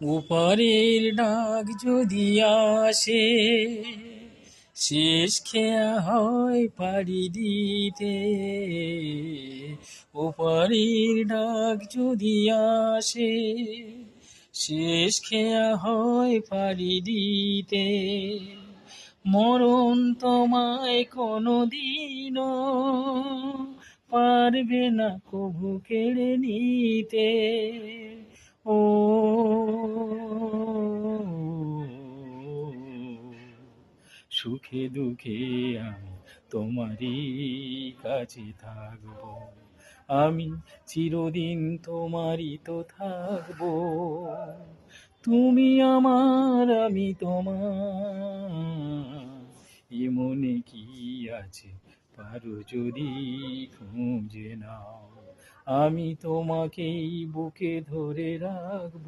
ওপারের ডাক যদি আসে, শেষ খেয়া হয় পাড়ি দিতে। ওপারের ডাক যদি আসে, শেষ খেয়া হয় পাড়ি দিতে। মরণ তোমায় কোনদিনও পারবে না কভু কেড়ে নিতে। ও সুখে দুঃখে আমি তোমারই কাছে থাকবো, আমি চিরদিন তোমারই তো থাকবো। তুমি আমার, আমি তোমার, এ মনে কি আছে পারো যদি খুঁজে নাও। আমি তোমাকেই বুকে ধরে রাখবো।